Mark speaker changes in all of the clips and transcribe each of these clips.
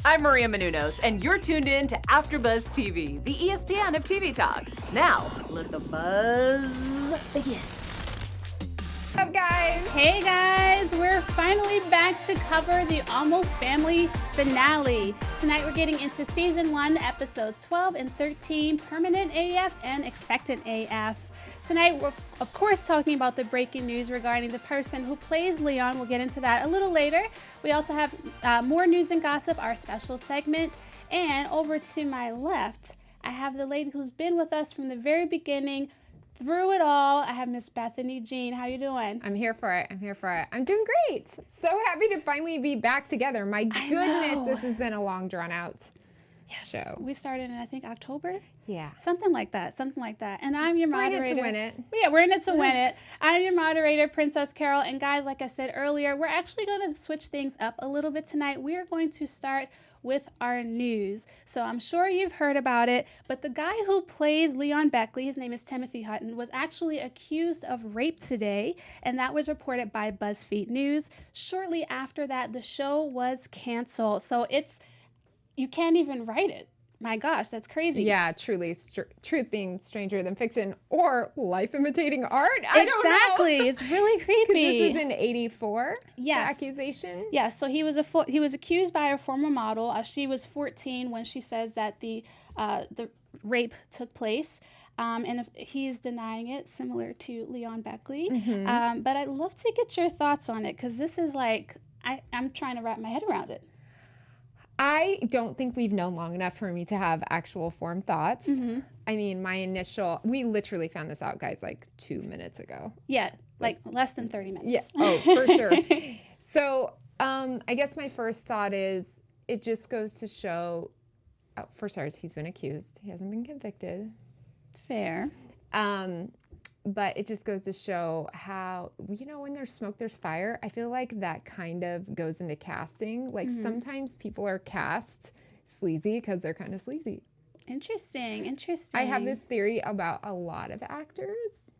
Speaker 1: I'm Maria Menounos, and you're tuned in to AfterBuzz TV, the ESPN of TV talk. Now, let the buzz begin.
Speaker 2: What's up, guys?
Speaker 3: Hey guys, we're finally back to cover the Almost Family finale. Tonight we're getting into season 1, episodes 12 and 13, Permanent AF and Expectant AF. Tonight we're of course talking about the breaking news regarding the person who plays Leon. We'll get into that a little later. We also have more news and gossip, our special segment, and over to my left, I have the lady who's been with us from the very beginning, through it all. I have Miss Bethenny Jean. How you doing?
Speaker 2: I'm here for it. I'm doing great. So happy to finally be back together. My goodness, this has been a long, drawn out show.
Speaker 3: We started in, I think, October?
Speaker 2: Yeah.
Speaker 3: Something like that. And I'm your moderator.
Speaker 2: We're in it to win it.
Speaker 3: Yeah, we're in it to win it. I'm your moderator, Princess Carol. And guys, like I said earlier, we're actually going to switch things up a little bit tonight. We are going to start with our news. So I'm sure you've heard about it, but the guy who plays Leon Bechley, his name is Timothy Hutton, was actually accused of rape today, and that was reported by BuzzFeed News. Shortly after that, the show was canceled. So you can't even write it. My gosh, that's crazy.
Speaker 2: Yeah, truly, truth being stranger than fiction, or life imitating art. I don't know.
Speaker 3: Exactly. It's really creepy.
Speaker 2: This was in '84.
Speaker 3: Yes.
Speaker 2: The accusation.
Speaker 3: Yes. So he was accused by a former model. She was 14 when she says that the rape took place. And he's denying it, similar to Leon Bechley. Mm-hmm. But I'd love to get your thoughts on it, because this is like, I'm trying to wrap my head around it.
Speaker 2: I don't think we've known long enough for me to have actual formed thoughts.
Speaker 3: Mm-hmm.
Speaker 2: I mean, we literally found this out, guys, like 2 minutes ago.
Speaker 3: Yeah, like less than 30 minutes.
Speaker 2: Yeah, oh, for sure. So I guess my first thought is it just goes to show, for starters, he's been accused. He hasn't been convicted.
Speaker 3: Fair.
Speaker 2: But it just goes to show how, when there's smoke, there's fire. I feel like that kind of goes into casting. Like sometimes people are cast sleazy because they're kind of sleazy.
Speaker 3: Interesting.
Speaker 2: I have this theory about a lot of actors.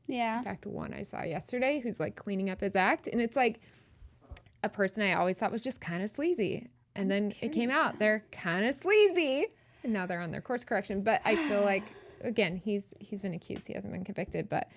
Speaker 3: Yeah.
Speaker 2: In fact, one I saw yesterday who's like cleaning up his act. And it's like a person I always thought was just kind of sleazy. And then it came out, they're kind of sleazy. And now they're on their course correction. But I feel like, again, he's been accused. He hasn't been convicted, but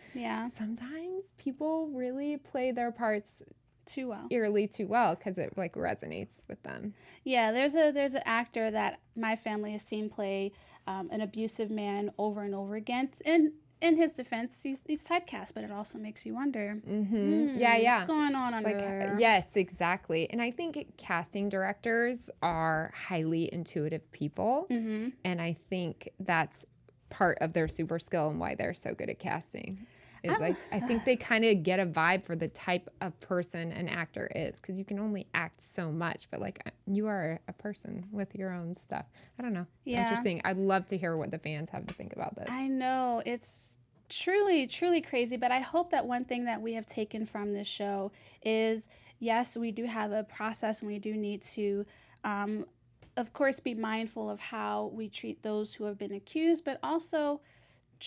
Speaker 2: sometimes people really play their parts
Speaker 3: too well,
Speaker 2: eerily too well, because it like resonates with them.
Speaker 3: Yeah, there's an actor that my family has seen play an abusive man over and over again. And in his defense, he's typecast, but it also makes you wonder.
Speaker 2: Yeah.
Speaker 3: What's going on under there?
Speaker 2: Yes, exactly. And I think casting directors are highly intuitive people, and I think that's part of their super skill and why they're so good at casting. I think they kind of get a vibe for the type of person an actor is, because you can only act so much, but like you are a person with your own stuff. I don't know. It's interesting. I'd love to hear what the fans have to think about this.
Speaker 3: I know. It's truly, truly crazy, but I hope that one thing that we have taken from this show is, yes, we do have a process and we do need to of course, be mindful of how we treat those who have been accused, but also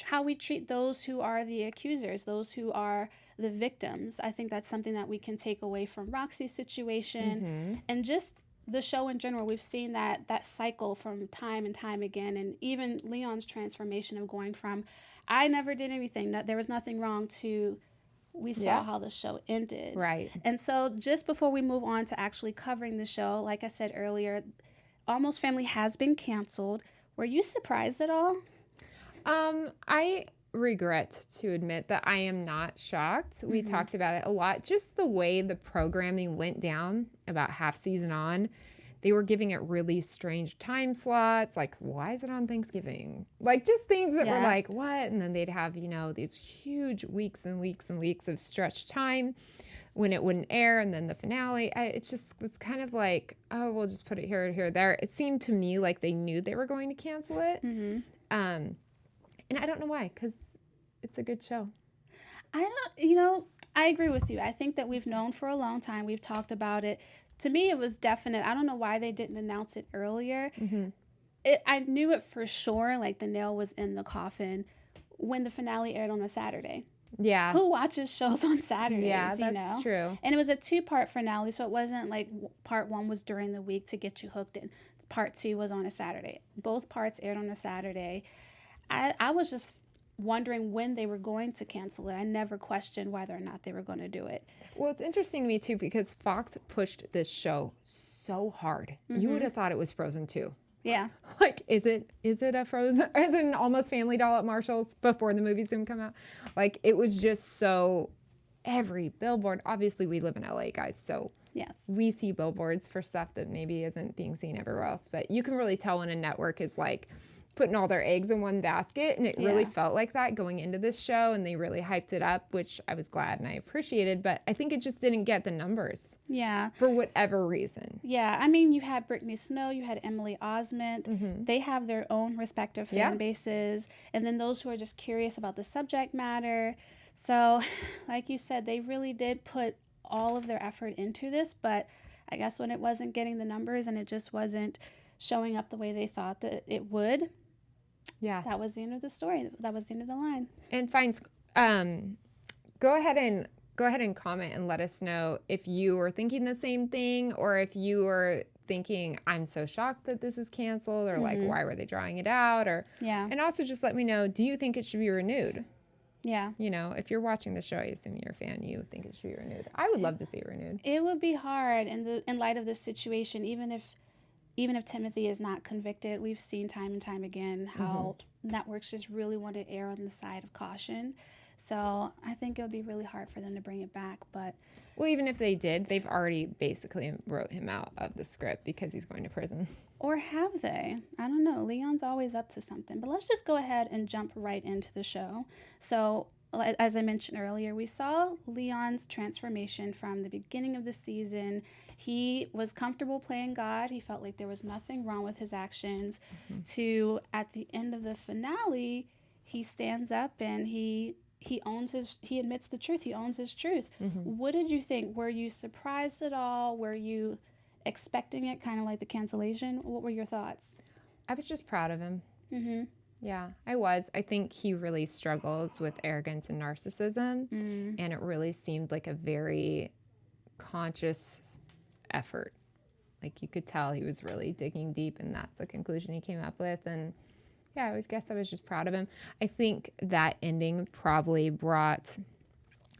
Speaker 3: how we treat those who are the accusers, those who are the victims. I think that's something that we can take away from Roxy's situation and just the show in general. We've seen that cycle from time and time again, and even Leon's transformation of going from, I never did anything, there was nothing wrong, to we saw how the show ended.
Speaker 2: Right.
Speaker 3: And so just before we move on to actually covering the show, like I said earlier, Almost Family has been canceled. Were you surprised at all?
Speaker 2: I regret to admit that I am not shocked. We talked about it a lot. Just the way the programming went down about half season on, they were giving it really strange time slots. Like, why is it on Thanksgiving? Like, just things that were like, what? And then they'd have, these huge weeks and weeks and weeks of stretched time when it wouldn't air, and then the finale. It just was kind of like, oh, we'll just put it here, there. It seemed to me like they knew they were going to cancel it. And I don't know why, because it's a good show.
Speaker 3: I agree with you. I think that we've known for a long time. We've talked about it. To me, it was definite. I don't know why they didn't announce it earlier. I knew it for sure, like the nail was in the coffin when the finale aired on a Saturday.
Speaker 2: Yeah.
Speaker 3: Who watches shows on Saturdays?
Speaker 2: Yeah, that's true.
Speaker 3: And it was a 2-part finale, so it wasn't like part 1 was during the week to get you hooked in. part 2 was on a Saturday. Both parts aired on a Saturday. I was just wondering when they were going to cancel it. I never questioned whether or not they were going to do it.
Speaker 2: Well, it's interesting to me too because Fox pushed this show so hard. You would have thought it was Frozen 2.
Speaker 3: Yeah.
Speaker 2: Like, is it a Frozen? Is it an Almost Family Doll at Marshall's before the movie's gonna come out? Like, it was just so every billboard. Obviously, we live in LA, guys, so
Speaker 3: Yes.
Speaker 2: we see billboards for stuff that maybe isn't being seen everywhere else. But you can really tell when a network is like putting all their eggs in one basket, and it really felt like that going into this show, and they really hyped it up, which I was glad and I appreciated, but I think it just didn't get the numbers
Speaker 3: Yeah.
Speaker 2: for whatever reason.
Speaker 3: Yeah. I mean, you had Brittany Snow, you had Emily Osment. They have their own respective fan bases, and then those who are just curious about the subject matter. So, like you said, they really did put all of their effort into this, but I guess when it wasn't getting the numbers and it just wasn't showing up the way they thought that it would,
Speaker 2: Yeah.
Speaker 3: that was the end of the story. That was the end of the line.
Speaker 2: And fine, go ahead and comment and let us know if you were thinking the same thing or if you were thinking, I'm so shocked that this is canceled, or like, why were they drawing it out? Or
Speaker 3: Yeah.
Speaker 2: and also just let me know, do you think it should be renewed?
Speaker 3: Yeah.
Speaker 2: You know, if you're watching the show, I assume you're a fan, you think it should be renewed. I would love to see it renewed.
Speaker 3: It would be hard in light of this situation, even if Timothy is not convicted. We've seen time and time again how networks just really want to err on the side of caution. So I think it would be really hard for them to bring it back. But
Speaker 2: Well, even if they did, they've already basically wrote him out of the script because he's going to prison.
Speaker 3: or have they? I don't know. Leon's always up to something. But let's just go ahead and jump right into the show. So as I mentioned earlier, we saw Leon's transformation from the beginning of the season. He was comfortable playing God. He felt like there was nothing wrong with his actions. To at the end of the finale, he stands up and he admits the truth. He owns his truth. What did you think? Were you surprised at all? Were you expecting it, kind of like the cancellation? What were your thoughts?
Speaker 2: I was just proud of him. Yeah, I was. I think he really struggles with arrogance and narcissism, and it really seemed like a very conscious effort. Like, you could tell he was really digging deep, and that's the conclusion he came up with. And yeah, I guess I was just proud of him. I think that ending probably brought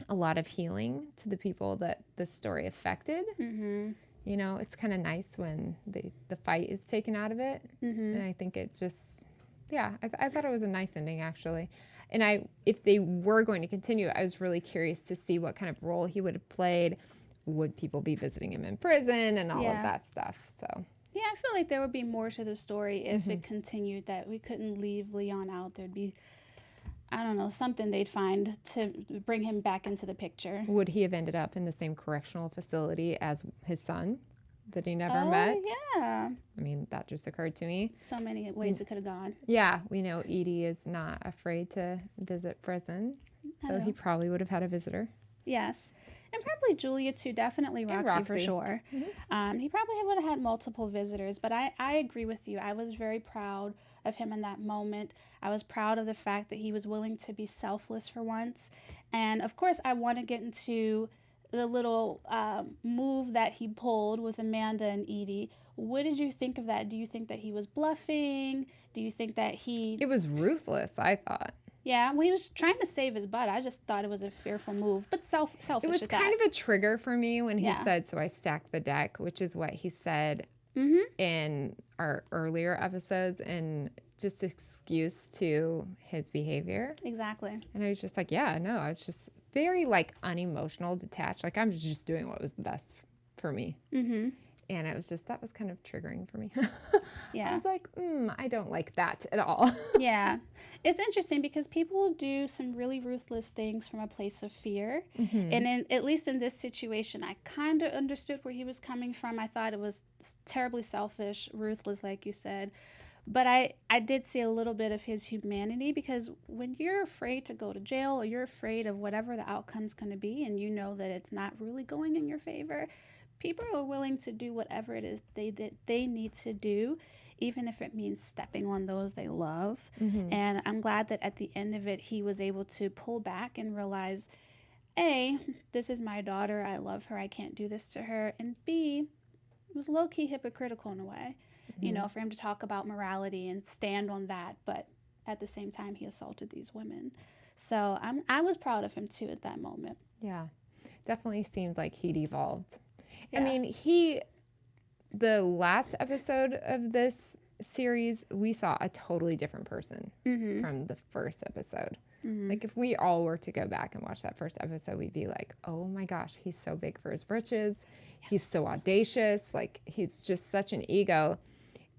Speaker 2: a lot of healing to the people that the story affected. You know, it's kind of nice when the fight is taken out of it, and I think it just... Yeah, I thought it was a nice ending, actually. And if they were going to continue, I was really curious to see what kind of role he would have played. Would people be visiting him in prison and all of that stuff? So
Speaker 3: Yeah, I feel like there would be more to the story if it continued, that we couldn't leave Leon out. There'd be, I don't know, something they'd find to bring him back into the picture.
Speaker 2: would he have ended up in the same correctional facility as his son that he never met?
Speaker 3: Yeah.
Speaker 2: I mean, that just occurred to me.
Speaker 3: So many ways it could have gone.
Speaker 2: Yeah, we know Edie is not afraid to visit prison, so he probably would have had a visitor.
Speaker 3: Yes. And probably Julia too, definitely Roxy for sure. He probably would have had multiple visitors, but I agree with you. I was very proud of him in that moment. I was proud of the fact that he was willing to be selfless for once. And of course, I want to get into the little move that he pulled with Amanda and Edie. What did you think of that? Do you think that he was bluffing? Do you think that
Speaker 2: It was ruthless, I thought.
Speaker 3: Yeah, well, he was trying to save his butt. I just thought it was a fearful move, but selfish.
Speaker 2: It was kind of a trigger for me when he said, so I stacked the deck, which is what he said in our earlier episodes, and just excuse to his behavior.
Speaker 3: Exactly.
Speaker 2: And I was just like, yeah, no, I was just very like unemotional, detached. Like, I'm just doing what was the best for me. And it was just, that was kind of triggering for me.
Speaker 3: Yeah.
Speaker 2: I was like, I don't like that at all.
Speaker 3: Yeah. It's interesting because people do some really ruthless things from a place of fear. And at least in this situation, I kind of understood where he was coming from. I thought it was terribly selfish, ruthless, like you said. But I did see a little bit of his humanity, because when you're afraid to go to jail or you're afraid of whatever the outcome's going to be, and you know that it's not really going in your favor, people are willing to do whatever it is they need to do, even if it means stepping on those they love. And I'm glad that at the end of it, he was able to pull back and realize, A, this is my daughter. I love her. I can't do this to her. And B, it was low-key hypocritical in a way. you know, for him to talk about morality and stand on that. But at the same time, he assaulted these women. So I was proud of him, too, at that moment.
Speaker 2: Yeah, definitely seemed like he'd evolved.
Speaker 3: Yeah.
Speaker 2: I mean, the last episode of this series, we saw a totally different person from the first episode. Like, if we all were to go back and watch that first episode, we'd be like, oh my gosh, he's so big for his britches. Yes. He's so audacious. Like, he's just such an ego.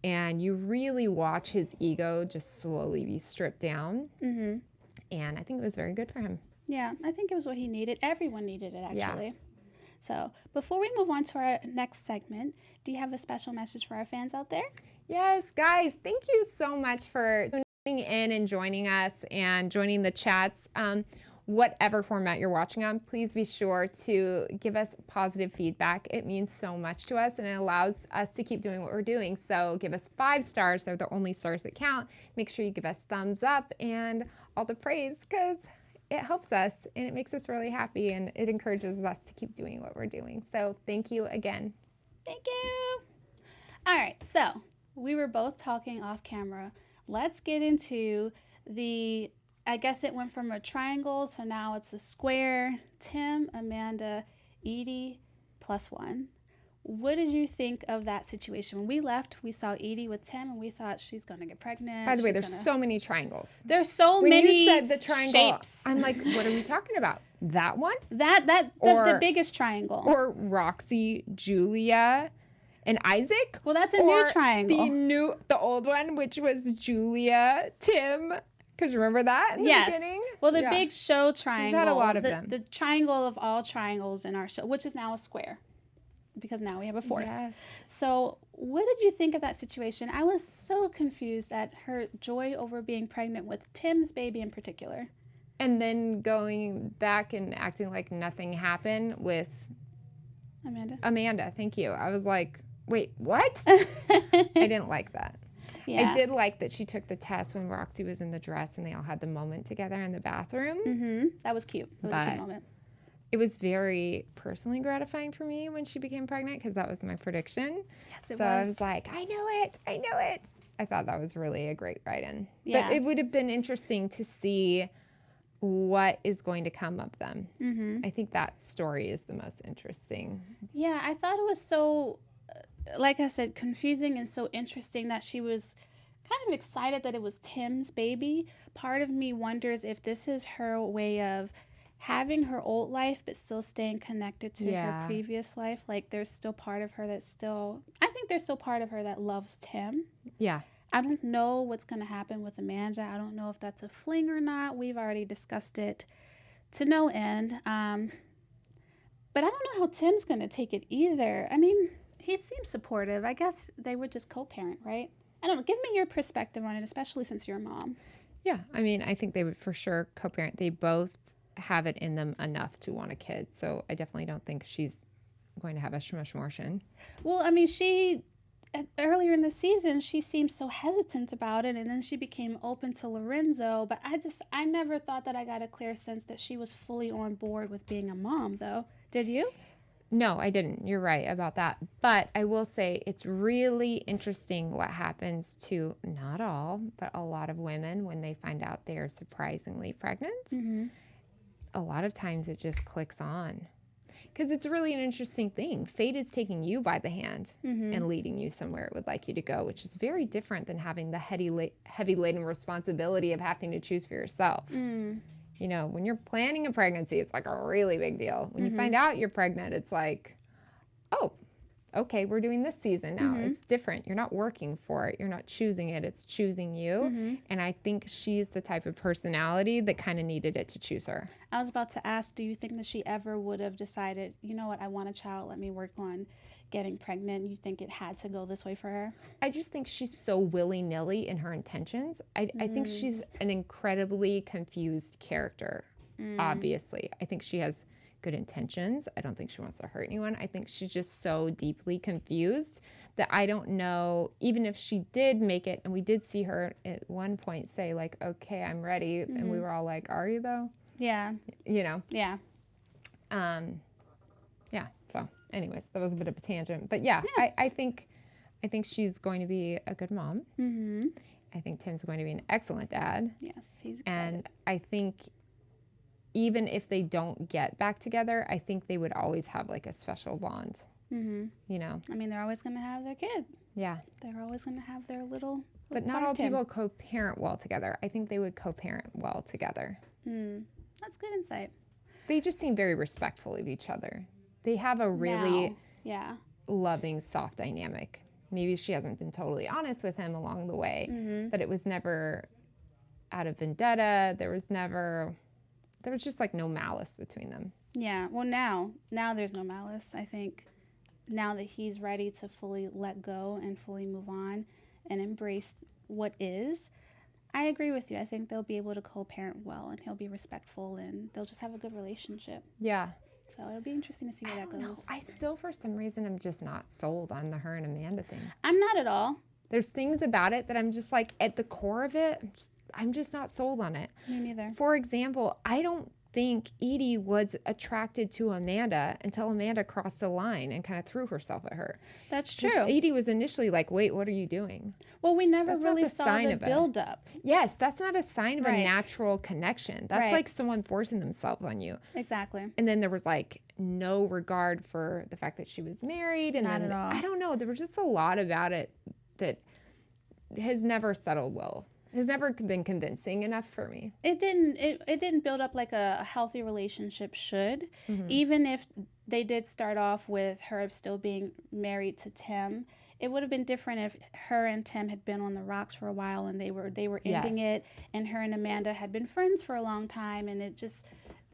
Speaker 2: And you really watch his ego just slowly be stripped down. And I think it was very good for him.
Speaker 3: Yeah, I think it was what he needed. Everyone needed it, actually.
Speaker 2: Yeah.
Speaker 3: So before we move on to our next segment, do you have a special message for our fans out there?
Speaker 2: Yes, guys, thank you so much for tuning in and joining us and joining the chats. Whatever format you're watching on, please be sure to give us positive feedback. It means so much to us, and it allows us to keep doing what we're doing. So give us 5 stars. They're the only stars that count. Make sure you give us thumbs up and all the praise, because it helps us and it makes us really happy, and it encourages us to keep doing what we're doing. So thank you again.
Speaker 3: Thank you. All right, so we were both talking off camera. Let's get into I guess it went from a triangle, so now it's a square. Tim, Amanda, Edie, +1. What did you think of that situation? When we left, we saw Edie with Tim, and we thought she's going to get pregnant.
Speaker 2: By the way, there's so many triangles.
Speaker 3: There's so
Speaker 2: when
Speaker 3: many
Speaker 2: you said the triangle
Speaker 3: shapes.
Speaker 2: I'm like, what are we talking about? That one?
Speaker 3: The biggest triangle.
Speaker 2: Or Roxy, Julia, and Isaac?
Speaker 3: Well, that's a new triangle.
Speaker 2: The old one, which was Julia, Tim. Because remember that in the beginning?
Speaker 3: Well, the big show triangle.
Speaker 2: We've had a lot of them.
Speaker 3: The triangle of all triangles in our show, which is now a square, because now we have a 4th.
Speaker 2: Yes.
Speaker 3: So what did you think of that situation? I was so confused at her joy over being pregnant with Tim's baby in particular.
Speaker 2: And then going back and acting like nothing happened with Amanda, thank you. I was like, wait, what? I didn't like that.
Speaker 3: Yeah.
Speaker 2: I did like that she took the test when Roxy was in the dress and they all had the moment together in the bathroom.
Speaker 3: That was cute. That was a cute moment.
Speaker 2: It was very personally gratifying for me when she became pregnant, because that was my prediction.
Speaker 3: Yes, it was.
Speaker 2: So I was like, I know it. I thought that was really a great write-in.
Speaker 3: Yeah.
Speaker 2: But it would have been interesting to see what is going to come of them. I think that story is the most interesting.
Speaker 3: Yeah, I thought it was so, like I said, confusing and so interesting that she was kind of excited that it was Tim's baby. Part of me wonders if this is her way of having her old life but still staying connected to her previous life. Like, there's still part of her I think there's still part of her that loves Tim.
Speaker 2: Yeah.
Speaker 3: I don't know what's going to happen with Amanda. I don't know if that's a fling or not. We've already discussed it to no end. But I don't know how Tim's going to take it either. I mean, he seems supportive. I guess they would just co-parent, right? I don't know. Give me your perspective on it, especially since you're a mom.
Speaker 2: Yeah. I mean, I think they would for sure co-parent. They both have it in them enough to want a kid. So I definitely don't think she's going to have a shmushmortion.
Speaker 3: Well, I mean, earlier in the season, she seemed so hesitant about it, and then she became open to Lorenzo. But I never thought that I got a clear sense that she was fully on board with being a mom, though. Did you?
Speaker 2: No, I didn't. You're right about that. But I will say it's really interesting what happens to not all, but a lot of women when they find out they are surprisingly pregnant. A lot of times it just clicks on. Because it's really an interesting thing. Fate is taking you by the hand and leading you somewhere it would like you to go, which is very different than having the heavy-laden responsibility of having to choose for yourself. You know, when you're planning a pregnancy, it's like a really big deal. When you find out you're pregnant, it's like, oh, okay, we're doing this season now. It's different. You're not working for it. You're not choosing it. It's choosing you. And I think she's the type of personality that kind of needed it to choose her.
Speaker 3: I was about to ask, do you think that she ever would have decided, you know what, I want a child, let me work on getting pregnant? You think it had to go this way for her? I
Speaker 2: just think she's so willy-nilly in her intentions. I think she's an incredibly confused character, obviously. I think she has good intentions. I don't think she wants to hurt anyone. I think she's just so deeply confused that I don't know, even if she did make it, and we did see her at one point say like, okay, I'm ready. And we were all like, are you though?
Speaker 3: Yeah.
Speaker 2: You know?
Speaker 3: Yeah.
Speaker 2: Yeah. So anyways, that was a bit of a tangent, but yeah. I think I think she's going to be a good mom.
Speaker 3: Mm-hmm.
Speaker 2: I think Tim's going to be an excellent dad.
Speaker 3: Yes, he's excited.
Speaker 2: And I think even if they don't get back together, I think they would always have like a special bond.
Speaker 3: Mm-hmm.
Speaker 2: You know?
Speaker 3: I mean, they're always going to have their kid.
Speaker 2: Yeah.
Speaker 3: They're always going to have their little
Speaker 2: But not
Speaker 3: part
Speaker 2: all
Speaker 3: of Tim.
Speaker 2: people co-parent well together. I think they would co-parent well together.
Speaker 3: That's good insight.
Speaker 2: They just seem very respectful of each other. They have a really
Speaker 3: Now, yeah.
Speaker 2: loving, soft dynamic. Maybe she hasn't been totally honest with him along the way, but it was never out of vendetta. There was just like no malice between them.
Speaker 3: Yeah. Well, now there's no malice. I think now that he's ready to fully let go and fully move on and embrace what is, I agree with you. I think they'll be able to co-parent well, and he'll be respectful, and they'll just have a good relationship.
Speaker 2: Yeah.
Speaker 3: So it'll be interesting to see where that goes.
Speaker 2: No, I still, for some reason, am just not sold on the her and Amanda thing.
Speaker 3: I'm not at all.
Speaker 2: There's things about it that I'm just like, at the core of it, I'm just not sold on it.
Speaker 3: Me neither.
Speaker 2: For example, I don't think Edie was attracted to Amanda until Amanda crossed a line and kind of threw herself at her.
Speaker 3: That's
Speaker 2: 'Cause
Speaker 3: true.
Speaker 2: Edie was initially like, wait, what are you doing?
Speaker 3: Well, we never
Speaker 2: That's not
Speaker 3: really
Speaker 2: the
Speaker 3: saw
Speaker 2: sign
Speaker 3: the
Speaker 2: of it.
Speaker 3: build-up.
Speaker 2: Yes, that's not a sign of a
Speaker 3: Right.
Speaker 2: natural connection. That's
Speaker 3: Right.
Speaker 2: like someone forcing themselves on you.
Speaker 3: Exactly.
Speaker 2: And then there was like no regard for the fact that she was married. And
Speaker 3: Not
Speaker 2: then
Speaker 3: at all.
Speaker 2: I don't know. There was just a lot about it that has never settled well. Has never been convincing enough for me.
Speaker 3: It didn't build up like a healthy relationship should. Even if they did start off with her still being married to Tim, it would have been different if her and Tim had been on the rocks for a while and they were ending it, and her and Amanda had been friends for a long time, and it just,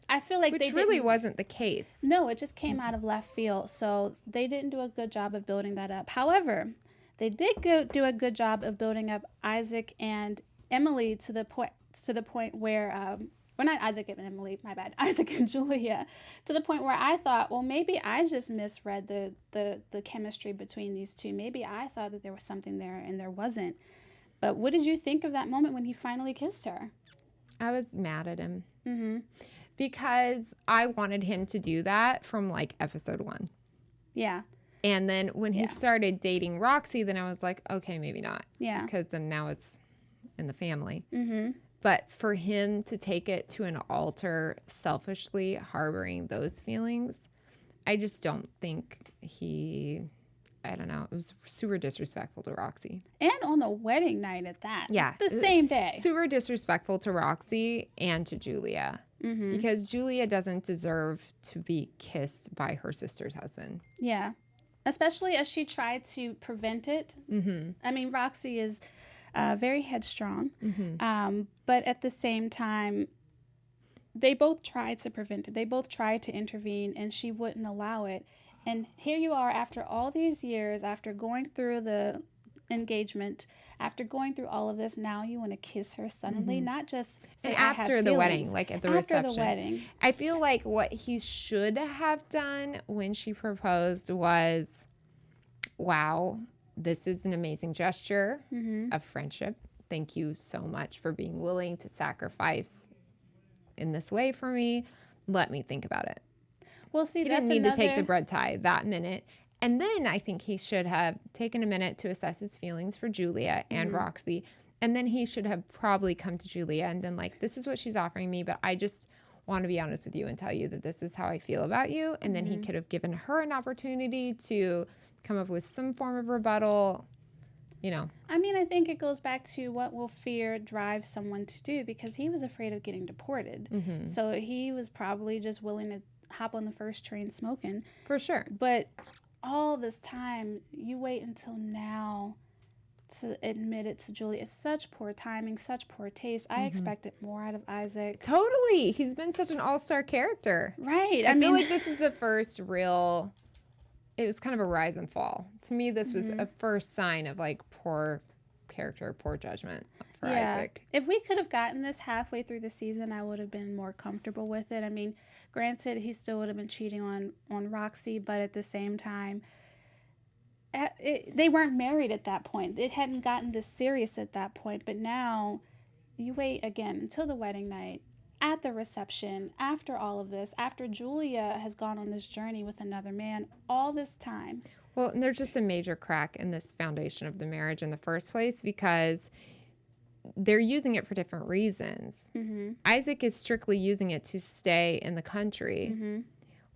Speaker 3: I feel like
Speaker 2: Which
Speaker 3: they
Speaker 2: really
Speaker 3: didn't,
Speaker 2: wasn't the case.
Speaker 3: no, it just came out of left field. So they didn't do a good job of building that up. However, they did do a good job of building up Isaac and Emily to the point where well, not Isaac and Emily, my bad, Isaac and Julia, to the point where I thought, well, maybe I just misread the chemistry between these two. Maybe I thought that there was something there and there wasn't. But what did you think of that moment when he finally kissed her?
Speaker 2: I was mad at him.
Speaker 3: Mm-hmm.
Speaker 2: Because I wanted him to do that from like episode 1.
Speaker 3: Yeah.
Speaker 2: And then when he
Speaker 3: Yeah.
Speaker 2: started dating Roxy, then I was like, okay, maybe not.
Speaker 3: Yeah.
Speaker 2: Because then now it's in the family.
Speaker 3: Mm-hmm.
Speaker 2: But for him to take it to an altar selfishly harboring those feelings, I just don't think I don't know. It was super disrespectful to Roxy.
Speaker 3: And on the wedding night at that.
Speaker 2: Yeah.
Speaker 3: The same day.
Speaker 2: Super disrespectful to Roxy and to Julia.
Speaker 3: Mm-hmm.
Speaker 2: Because Julia doesn't deserve to be kissed by her sister's husband.
Speaker 3: Yeah. Especially as she tried to prevent it.
Speaker 2: Mm-hmm.
Speaker 3: I mean, Roxy is very headstrong.
Speaker 2: Mm-hmm.
Speaker 3: But at the same time, they both tried to prevent it. They both tried to intervene, and she wouldn't allow it. And here you are after all these years, after going through the engagement, after going through all of this, now you want to kiss her suddenly, not just say,
Speaker 2: And
Speaker 3: I have
Speaker 2: after the wedding,
Speaker 3: feelings.
Speaker 2: like at the
Speaker 3: After
Speaker 2: reception.
Speaker 3: the wedding.
Speaker 2: I feel like what he should have done when she proposed was, wow, this is an amazing gesture of friendship. Thank you so much for being willing to sacrifice in this way for me. Let me think about it.
Speaker 3: Well, see,
Speaker 2: He
Speaker 3: that's
Speaker 2: didn't need to take the
Speaker 3: another-
Speaker 2: bread tie that minute. And then I think he should have taken a minute to assess his feelings for Julia and Roxy. And then he should have probably come to Julia and been like, this is what she's offering me, but I just want to be honest with you and tell you that this is how I feel about you. And then he could have given her an opportunity to come up with some form of rebuttal, you know.
Speaker 3: I mean, I think it goes back to what will fear drive someone to do, because he was afraid of getting deported. So he was probably just willing to hop on the first train smoking.
Speaker 2: For sure.
Speaker 3: But all this time, you wait until now to admit it to Julie. It's such poor timing, such poor taste. I expected more out of Isaac.
Speaker 2: Totally. He's been such an all-star character.
Speaker 3: Right.
Speaker 2: I feel like this is the first real, it was kind of a rise and fall. To me, this was a first sign of like poor character, poor judgment for Isaac.
Speaker 3: If we could have gotten this halfway through the season, I would have been more comfortable with it. I mean, granted, he still would have been cheating on Roxy, but at the same time, they weren't married at that point. It hadn't gotten this serious at that point. But now, you wait again until the wedding night. at the reception, after all of this, after Julia has gone on this journey with another man all this time.
Speaker 2: Well, and there's just a major crack in this foundation of the marriage in the first place because they're using it for different reasons.
Speaker 3: Mm-hmm.
Speaker 2: Isaac is strictly using it to stay in the country.
Speaker 3: Mm-hmm.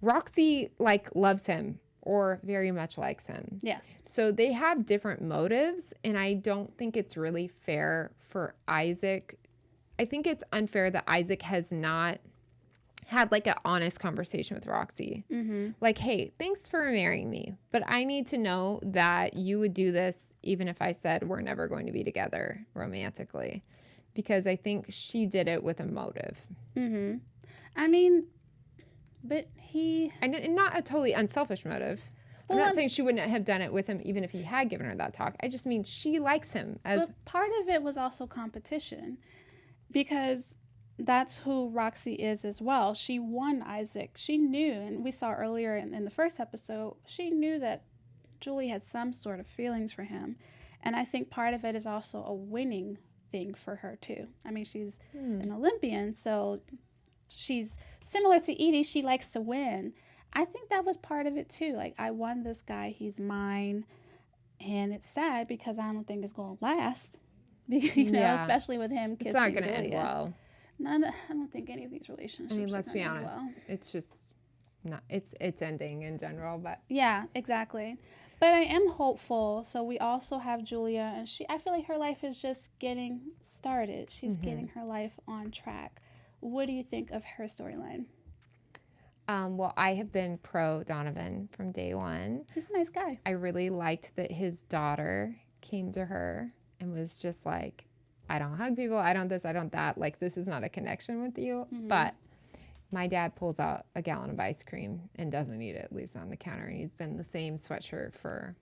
Speaker 2: Roxy, loves him or very much likes him.
Speaker 3: Yes.
Speaker 2: So they have different motives, and I don't think it's really fair for Isaac. I think it's unfair that Isaac has not had an honest conversation with Roxy.
Speaker 3: Mm-hmm.
Speaker 2: Hey, thanks for marrying me, but I need to know that you would do this even if I said we're never going to be together romantically, because I think she did it with a motive.
Speaker 3: Mm-hmm. I mean, but
Speaker 2: and not a totally unselfish motive. I'm not saying she wouldn't have done it with him even if he had given her that talk. I just mean she likes him.
Speaker 3: But part of it was also competition, because that's who Roxy is as well. She won Isaac. She knew, and we saw earlier in the first episode, she knew that Julie had some sort of feelings for him. And I think part of it is also a winning thing for her too. I mean, she's an Olympian, so she's similar to Edie. She likes to win. I think that was part of it too. I won this guy. He's mine. And it's sad because I don't think it's going to last. Especially with him kissing Julia.
Speaker 2: It's not going to end well.
Speaker 3: I don't think any of these relationships.
Speaker 2: I mean, let's be honest.
Speaker 3: Well.
Speaker 2: It's just not. It's ending in general, but
Speaker 3: yeah, exactly. But I am hopeful. So we also have Julia, and I feel like her life is just getting started. She's getting her life on track. What do you think of her storyline?
Speaker 2: Well, I have been pro Donovan from day one.
Speaker 3: He's a nice guy.
Speaker 2: I really liked that his daughter came to her and was just like, I don't hug people, I don't this, I don't that. This is not a connection with you.
Speaker 3: Mm-hmm.
Speaker 2: But my dad pulls out a gallon of ice cream and doesn't eat it, leaves it on the counter. And he's been the same sweatshirt for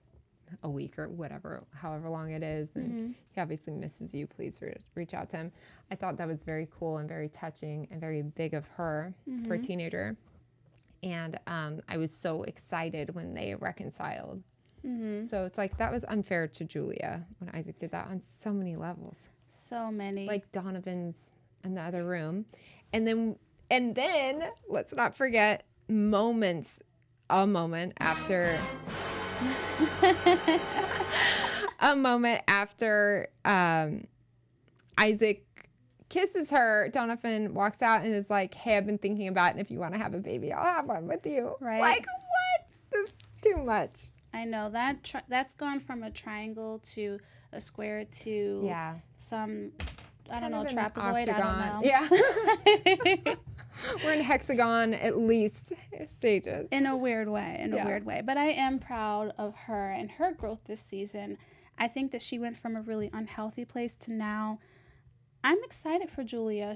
Speaker 2: a week or whatever, however long it is. And he obviously misses you. Please reach out to him. I thought that was very cool and very touching and very big of her for a teenager. And I was so excited when they reconciled. So it's that was unfair to Julia when Isaac did that on so many levels.
Speaker 3: So many.
Speaker 2: Donovan's in the other room. And then let's not forget a moment after Isaac kisses her, Donovan walks out and is like, hey, I've been thinking about it, and if you want to have a baby, I'll have one with you.
Speaker 3: Right.
Speaker 2: What? This is too much.
Speaker 3: I know that's gone from a triangle to a square to some, I don't know, trapezoid.
Speaker 2: Octagon.
Speaker 3: I don't know.
Speaker 2: Yeah. We're in hexagon at least stages.
Speaker 3: In a weird way. But I am proud of her and her growth this season. I think that she went from a really unhealthy place to now. I'm excited for Julia.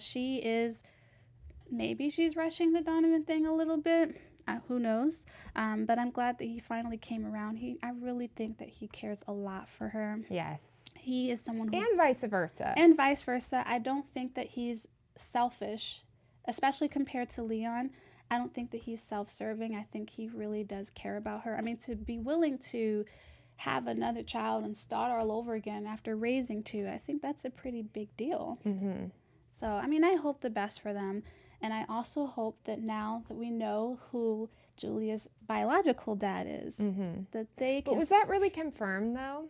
Speaker 3: Maybe she's rushing the Donovan thing a little bit. Who knows? But I'm glad that he finally came around. I really think that he cares a lot for her.
Speaker 2: Yes.
Speaker 3: He is someone who...
Speaker 2: And vice versa.
Speaker 3: And vice versa. I don't think that he's selfish, especially compared to Leon. I don't think that he's self-serving. I think he really does care about her. I mean, to be willing to have another child and start all over again after raising two, I think that's a pretty big deal. Mm-hmm. So, I mean, I hope the best for them. And I also hope that now that we know who Julia's biological dad is, that they can...
Speaker 2: But was that really confirmed, though?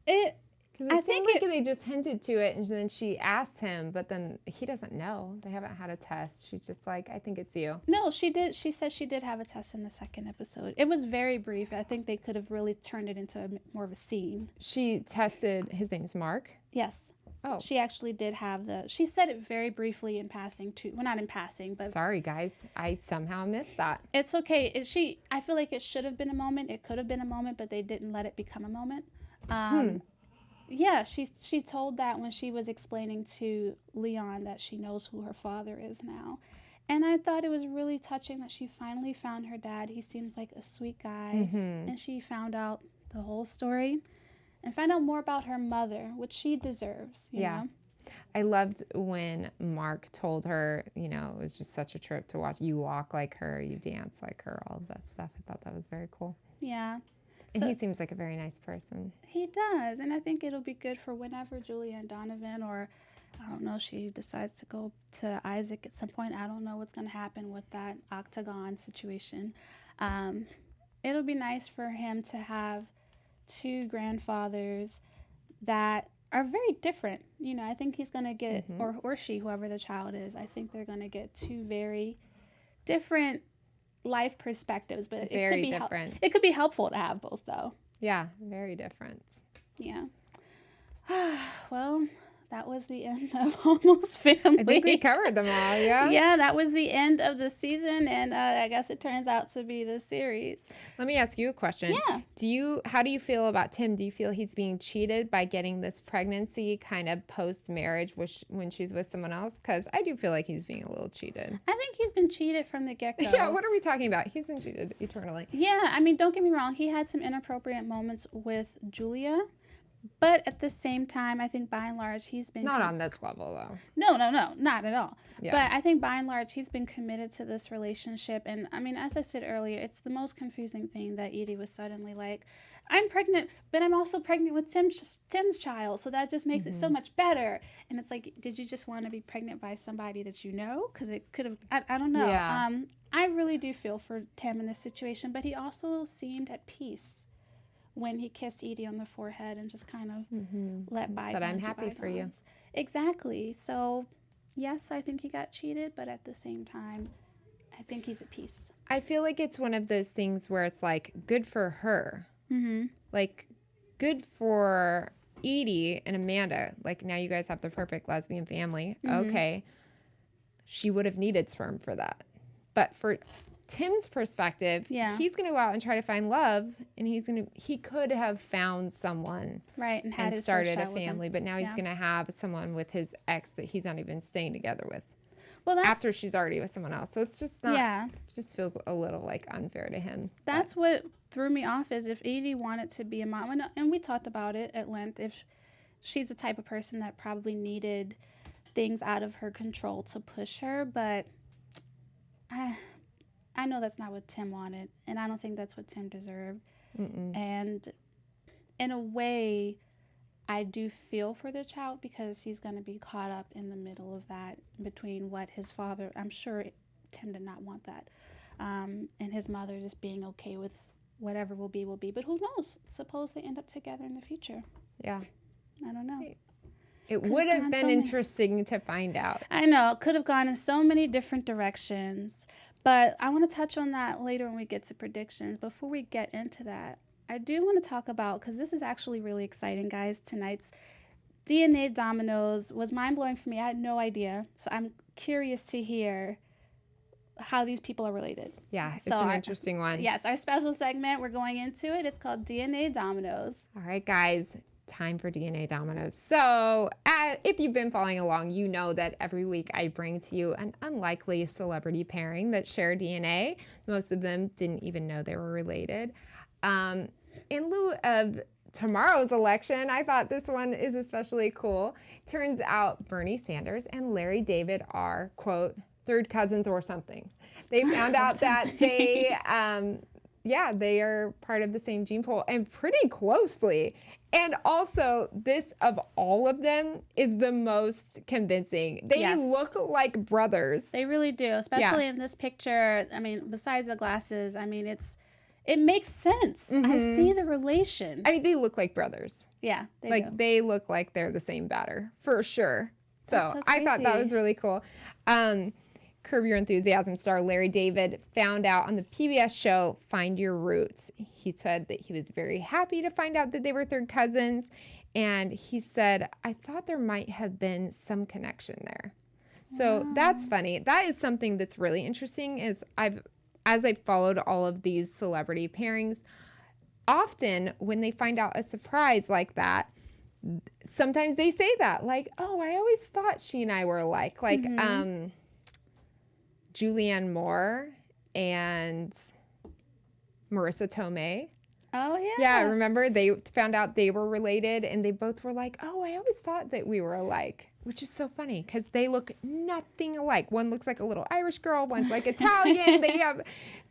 Speaker 2: Because
Speaker 3: I
Speaker 2: it
Speaker 3: think
Speaker 2: seemed like they just hinted to it, and then she asked him, but then he doesn't know. They haven't had a test. She's just like, I think it's you.
Speaker 3: No, she did. She said she did have a test in the second episode. It was very brief. I think they could have really turned it into more of a scene.
Speaker 2: She tested, his name's Mark?
Speaker 3: Yes.
Speaker 2: Oh.
Speaker 3: She actually did have she said it very briefly in passing too. Well, not in passing, but.
Speaker 2: Sorry, guys. I somehow missed that.
Speaker 3: It's okay. I feel like it should have been a moment. It could have been a moment, but they didn't let it become a moment. Yeah, she told that when she was explaining to Leon that she knows who her father is now. And I thought it was really touching that she finally found her dad. He seems like a sweet guy. And she found out the whole story and found out more about her mother, which she deserves, you know?
Speaker 2: I loved when Mark told her, it was just such a trip to watch. You walk like her, you dance like her, all of that stuff. I thought that was very cool.
Speaker 3: Yeah.
Speaker 2: And he seems like a very nice person.
Speaker 3: He does. And I think it'll be good for whenever Julia and Donovan or I don't know, she decides to go to Isaac at some point. I don't know what's going to happen with that octagon situation. It'll be nice for him to have two grandfathers that are very different. You know, I think he's going to get, or she, whoever the child is, I think they're going to get two very different life perspectives, but
Speaker 2: Very different.
Speaker 3: It could be helpful to have both, though.
Speaker 2: Yeah, very different.
Speaker 3: Yeah. Well, that was the end of Almost Family.
Speaker 2: I think we covered them all, yeah?
Speaker 3: Yeah, that was the end of the season, and I guess it turns out to be the series.
Speaker 2: Let me ask you a question.
Speaker 3: Yeah.
Speaker 2: How do you feel about Tim? Do you feel he's being cheated by getting this pregnancy kind of post-marriage when she's with someone else? Because I do feel like he's being a little cheated.
Speaker 3: I think he's been cheated from the get-go.
Speaker 2: Yeah, what are we talking about? He's been cheated eternally.
Speaker 3: Yeah, I mean, don't get me wrong. He had some inappropriate moments with Julia. But at the same time, I think by and large, he's been...
Speaker 2: Not on this level, though.
Speaker 3: No, not at all.
Speaker 2: Yeah.
Speaker 3: But I think by and large, he's been committed to this relationship. And I mean, as I said earlier, it's the most confusing thing that Edie was suddenly like, I'm pregnant, but I'm also pregnant with Tim's child. So that just makes it so much better. And it's like, did you just want to be pregnant by somebody that you know? Because it could have... I don't know.
Speaker 2: Yeah.
Speaker 3: I really do feel for Tim in this situation. But he also seemed at peace when he kissed Edie on the forehead and just kind of let bygones
Speaker 2: Said, I'm happy for you.
Speaker 3: Exactly. So, yes, I think he got cheated, but at the same time, I think he's at peace.
Speaker 2: I feel like it's one of those things where it's like, good for her. Like, good for Edie and Amanda. Like, now you guys have the perfect lesbian family. Okay. She would have needed sperm for that. But for Tim's perspective, he's going to go out and try to find love, and he could have found someone,
Speaker 3: right, and
Speaker 2: started a family, but now he's going to have someone with his ex that he's not even staying together with.
Speaker 3: Well,
Speaker 2: after she's already with someone else, so it's just not. It just feels a little like unfair to him.
Speaker 3: That's what threw me off is if Edie wanted to be a mom, and we talked about it at length. If she's the type of person that probably needed things out of her control to push her, but I know that's not what Tim wanted, and I don't think that's what Tim deserved. And in a way, I do feel for the child because he's going to be caught up in the middle of that between what his father, I'm sure Tim did not want that, and his mother just being okay with whatever will be. But who knows? Suppose they end up together in the future.
Speaker 2: Yeah.
Speaker 3: I don't know.
Speaker 2: It would have been interesting to find out.
Speaker 3: I know. It could have gone in so many different directions. But I want to touch on that later when we get to predictions. Before we get into that, I do want to talk about, because this is actually really exciting, guys, tonight's DNA Dominoes was mind-blowing for me. I had no idea. So I'm curious to hear how these people are related.
Speaker 2: Yeah, it's an interesting one.
Speaker 3: Yes, our special segment, we're going into it. It's called DNA Dominoes.
Speaker 2: All right, guys. Time for DNA Dominoes. So if you've been following along, you know that every week I bring to you an unlikely celebrity pairing that share DNA. Most of them didn't even know they were related. In lieu of tomorrow's election, I thought this one is especially cool. Turns out Bernie Sanders and Larry David are, quote, third cousins or something. They found out that they are part of the same gene pool and pretty closely. And also, this of all of them is the most convincing. They look like brothers.
Speaker 3: They really do, especially in this picture. I mean, besides the glasses, I mean, it makes sense. I see the relation.
Speaker 2: I mean, they look like brothers.
Speaker 3: Yeah,
Speaker 2: they look like they're the same batter, for sure. So I thought that was really cool. Curb Your Enthusiasm star Larry David found out on the PBS show Find Your Roots. He said that he was very happy to find out that they were third cousins. And he said, I thought there might have been some connection there. So that's funny. That is something that's really interesting is as I've followed all of these celebrity pairings, often when they find out a surprise like that, sometimes they say that like, oh, I always thought she and I were alike. Like, Julianne Moore and Marissa Tomei.
Speaker 3: Oh, yeah.
Speaker 2: Yeah, remember? They found out they were related, and they both were like, oh, I always thought that we were alike, which is so funny because they look nothing alike. One looks like a little Irish girl, one's like Italian.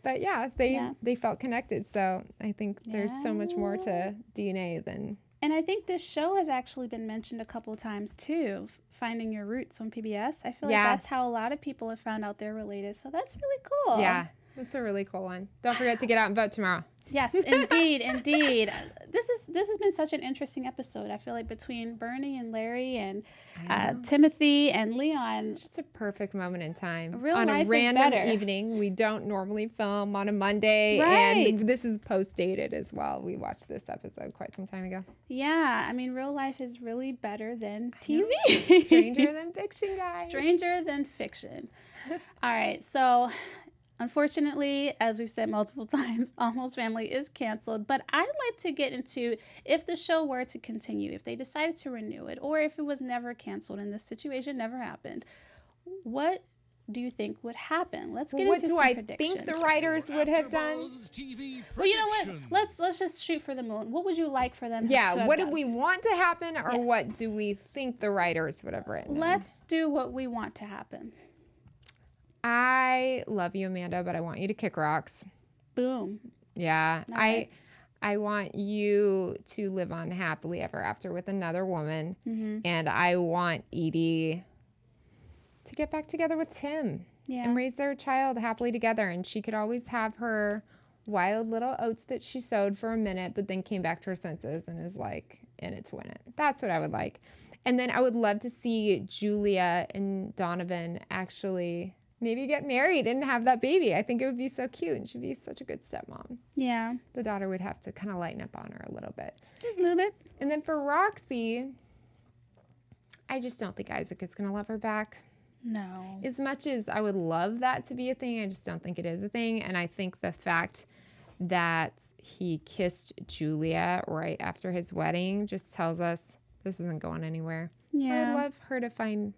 Speaker 2: They felt connected. So I think there's so much more to DNA than
Speaker 3: And I think this show has actually been mentioned a couple of times too, Finding Your Roots on PBS. I feel like that's how a lot of people have found out they're related. So that's really cool.
Speaker 2: Yeah, that's a really cool one. Don't forget to get out and vote tomorrow.
Speaker 3: Yes, indeed. This has been such an interesting episode. I feel like between Bernie and Larry and Timothy and Leon.
Speaker 2: Just a perfect moment in time.
Speaker 3: Real
Speaker 2: on
Speaker 3: life
Speaker 2: a random
Speaker 3: is better.
Speaker 2: evening. We don't normally film on a Monday.
Speaker 3: Right.
Speaker 2: And this is post-dated as well. We watched this episode quite some time ago.
Speaker 3: Yeah, I mean, real life is really better than TV.
Speaker 2: Stranger than fiction, guys.
Speaker 3: Stranger than fiction. All right, so unfortunately, as we've said multiple times, Almost Family is canceled. But I'd like to get into if the show were to continue, if they decided to renew it, or if it was never canceled and this situation never happened, what do you think would happen? Let's get into some predictions.
Speaker 2: What do I think the writers would have done?
Speaker 3: Well, you know what? Let's just shoot for the moon. What would you like for them to have
Speaker 2: what
Speaker 3: done?
Speaker 2: do we want to happen, or
Speaker 3: Yes.
Speaker 2: what do we think the writers would have written?
Speaker 3: Let's do what we want to happen.
Speaker 2: I love you, Amanda, but I want you to kick rocks.
Speaker 3: Boom.
Speaker 2: Yeah.
Speaker 3: Okay.
Speaker 2: I want you to live on happily ever after with another woman.
Speaker 3: Mm-hmm.
Speaker 2: And I want Edie to get back together with Tim and raise their child happily together. And she could always have her wild little oats that she sowed for a minute, but then came back to her senses and is like, in it to win it. That's what I would like. And then I would love to see Julia and Donovan actually maybe get married and have that baby. I think it would be so cute, and she'd be such a good stepmom.
Speaker 3: Yeah.
Speaker 2: The daughter would have to kind of lighten up on her a little bit.
Speaker 3: Just a little bit.
Speaker 2: And then for Roxy, I just don't think Isaac is going to love her back.
Speaker 3: No.
Speaker 2: As much as I would love that to be a thing, I just don't think it is a thing. And I think the fact that he kissed Julia right after his wedding just tells us this isn't going anywhere.
Speaker 3: Yeah.
Speaker 2: I would love her to find...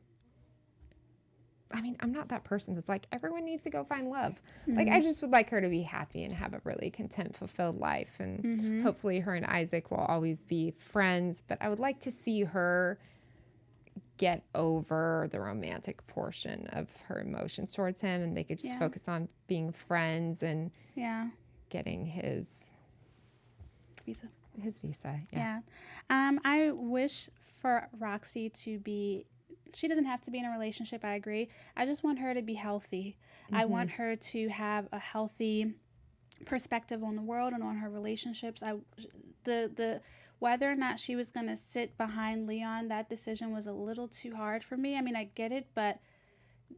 Speaker 2: I mean, I'm not that person that's like, everyone needs to go find love.
Speaker 3: Mm-hmm.
Speaker 2: Like, I just would like her to be happy and have a really content, fulfilled life. And hopefully her and Isaac will always be friends. But I would like to see her get over the romantic portion of her emotions towards him. And they could just focus on being friends and getting his
Speaker 3: Visa.
Speaker 2: His visa,
Speaker 3: Yeah. I wish for Roxy to be... She doesn't have to be in a relationship, I agree. I just want her to be healthy. I want her to have a healthy perspective on the world and on her relationships. The whether or not she was going to sit behind Leon, that decision was a little too hard for me. I mean, I get it, but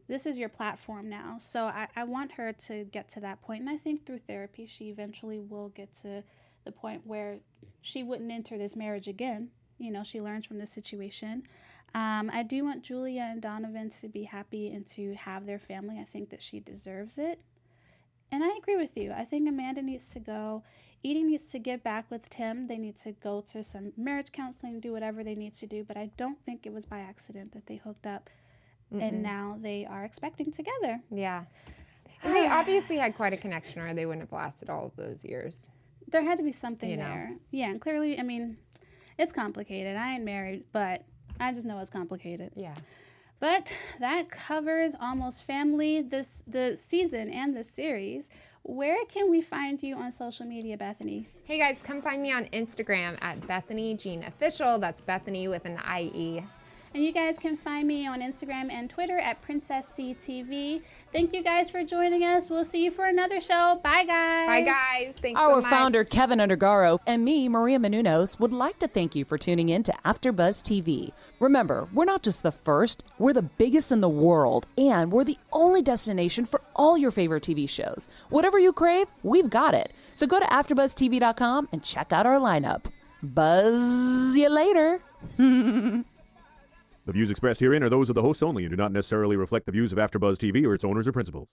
Speaker 3: this is your platform now. So I want her to get to that point. And I think through therapy, she eventually will get to the point where she wouldn't enter this marriage again. You know, she learns from this situation. I do want Julia and Donovan to be happy and to have their family. I think that she deserves it. And I agree with you. I think Amanda needs to go. Edie needs to get back with Tim. They need to go to some marriage counseling, do whatever they need to do. But I don't think it was by accident that they hooked up. And now they are expecting together.
Speaker 2: Yeah. And they obviously had quite a connection, or they wouldn't have lasted all of those years.
Speaker 3: There had to be something there. Yeah, and clearly, I mean, it's complicated. I ain't married, but I just know it's complicated.
Speaker 2: Yeah.
Speaker 3: But that covers Almost Family, the season and the series. Where can we find you on social media, Bethenny?
Speaker 2: Hey guys, come find me on Instagram at Bethenny Jean Official. That's Bethenny with an IE.
Speaker 3: And you guys can find me on Instagram and Twitter at Princess CTV. Thank you guys for joining us. We'll see you for another show. Bye, guys.
Speaker 2: Bye, guys. Thanks so
Speaker 1: Our
Speaker 2: much.
Speaker 1: founder, Kevin Undergaro, and me, Maria Menounos, would like to thank you for tuning in to AfterBuzz TV. Remember, we're not just the first, we're the biggest in the world, and we're the only destination for all your favorite TV shows. Whatever you crave, we've got it. So go to AfterBuzzTV.com and check out our lineup. Buzz you later.
Speaker 4: The views expressed herein are those of the hosts only and do not necessarily reflect the views of AfterBuzz TV or its owners or principals.